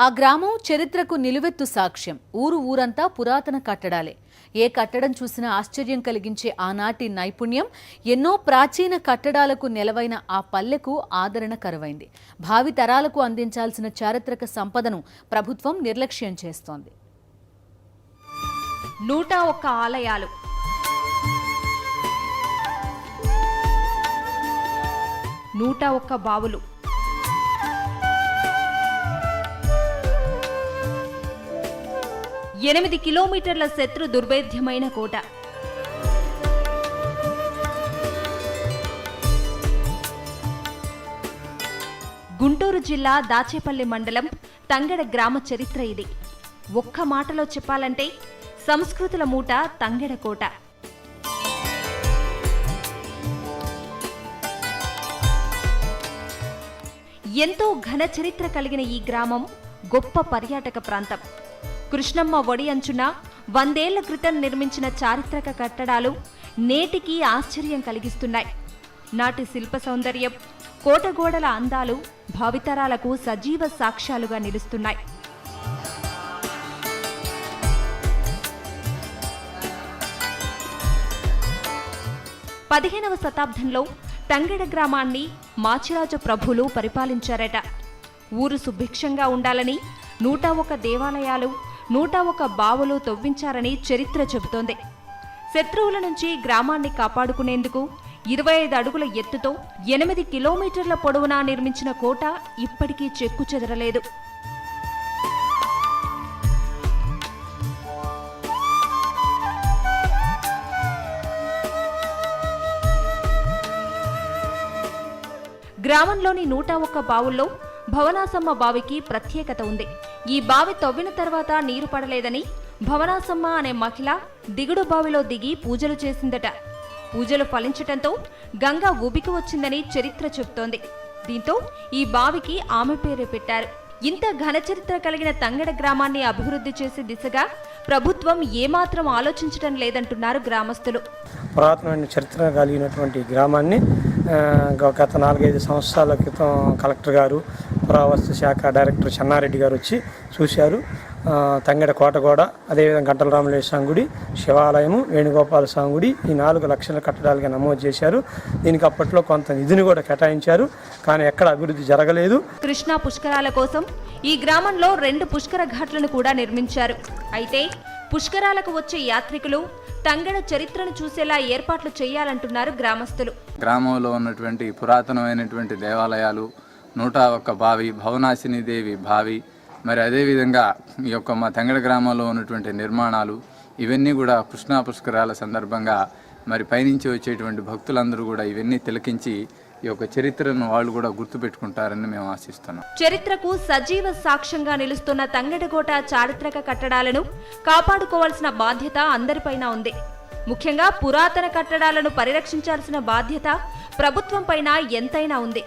ఆ గ్రామం చరిత్రకు నిలువెత్తు సాక్ష్యం. ఊరంతా పురాతన కట్టడాలే. ఏ కట్టడం చూసినా ఆశ్చర్యం కలిగించే ఆనాటి నైపుణ్యం ఎన్నో ప్రాచీన కట్టడాలకు నెలవైన ఆ పల్లెకు ఆదరణ కరువైంది. భావి తరాలకు అందించాల్సిన చారిత్రక సంపదను ప్రభుత్వం నిర్లక్ష్యం చేస్తోంది. 101 ఆలయాలు, 101 బావులు, 8 కిలోమీటర్ల శత్రు దుర్భేద్యమైన కోట, గుంటూరు జిల్లా దాచేపల్లి మండలం తంగెడ గ్రామ చరిత్ర ఇది. ఒక్క మాటలో చెప్పాలంటే సంస్కృతుల మూట తంగెడ కోట. ఎంతో ఘన చరిత్ర కలిగిన ఈ గ్రామం గొప్ప పర్యాటక ప్రాంతం. కృష్ణమ్మ ఒడి అంచున 100 ఏళ్ల క్రితం నిర్మించిన చారిత్రక కట్టడాలు నేటికి ఆశ్చర్యం కలిగిస్తున్నాయి. నాటి శిల్ప సౌందర్యం, కోటగోడల అందాలు భావితరాలకు సజీవ సాక్ష్యాలుగా నిలుస్తున్నాయి. 15వ శతాబ్దంలో తంగెడ గ్రామాన్ని మాచిరాజు ప్రభులు పరిపాలించారట. ఊరు సుభిక్షంగా ఉండాలని 101 దేవాలయాలు, 101 బావులు తవ్వించారని చరిత్ర చెబుతోంది. శత్రువుల నుంచి గ్రామాన్ని కాపాడుకునేందుకు 25 అడుగుల ఎత్తుతో 8 కిలోమీటర్ల పొడవునా నిర్మించిన కోట ఇప్పటికీ చెక్కు చెదరలేదు. గ్రామంలోని 101 బావుల్లో భవనాసమ్మ బావికి ప్రత్యేకత ఉంది. ఈ బావి తవ్విన తర్వాత నీరు పడలేదని భవనాసమ్మ అనే మహిళ దిగుడు బావిలో దిగి పూజలు చేసిందట. పూజలు ఫలించటంతో గంగ ఉబికి వచ్చిందని చరిత్ర చెబుతోంది. దీంతో ఈ బావికి ఆమె పేరే పెట్టారు. ఇంత ఘన చరిత్ర కలిగిన తంగెడ గ్రామాన్ని అభివృద్ధి చేసే దిశగా ప్రభుత్వం ఏమాత్రం ఆలోచించడం లేదంటున్నారు గ్రామస్తులు. పురాతనమైన చరిత్ర కలిగినటువంటి గ్రామాన్ని గత 4-5 సంవత్సరాల క్రితం కలెక్టర్ గారు, పురావస్తు శాఖ డైరెక్టర్ చెన్నారెడ్డి గారు వచ్చి చూశారు. తంగెడ కోటగోడ, అదేవిధంగా గంటల రామలింగేశ్వర స్వామి గుడి, శివాలయము, వేణుగోపాల స్వామి గుడి ఈ 4 లక్షల కట్టడాలుగా నమోదు చేశారు. దీనికి అప్పట్లో కొంత నిధిని కూడా కేటాయించారు, కానీ ఎక్కడ అభివృద్ధి జరగలేదు. కృష్ణా పుష్కరాల కోసం ఈ గ్రామంలో 2 పుష్కర ఘాట్లను కూడా నిర్మించారు. అయితే పుష్కరాలకు వచ్చే యాత్రికులు తంగెడ చరిత్రను చూసేలా ఏర్పాట్లు చేయాలంటున్నారు గ్రామస్తులు. గ్రామంలో ఉన్నటువంటి పురాతనమైనటువంటి దేవాలయాలు, 101 బావి, భవనాశిని దేవి బావి, మరి అదేవిధంగా ఈ యొక్క మా తంగెడ గ్రామంలో ఉన్నటువంటి నిర్మాణాలు ఇవన్నీ కూడా కృష్ణా పుష్కరాల సందర్భంగా మరి పైనుంచి వచ్చేటువంటి భక్తులందరూ కూడా ఇవన్నీ తిలకించి ఈ యొక్క చరిత్రను వాళ్ళు కూడా గుర్తుపెట్టుకుంటారని మేము ఆశిస్తున్నాం. చరిత్రకు సజీవ సాక్ష్యంగా నిలుస్తున్న తంగెడకోట చారిత్రక కట్టడాలను కాపాడుకోవాల్సిన బాధ్యత అందరిపైన ఉంది. ముఖ్యంగా పురాతన కట్టడాలను పరిరక్షించాల్సిన బాధ్యత ప్రభుత్వం పైన ఎంతైనా ఉంది.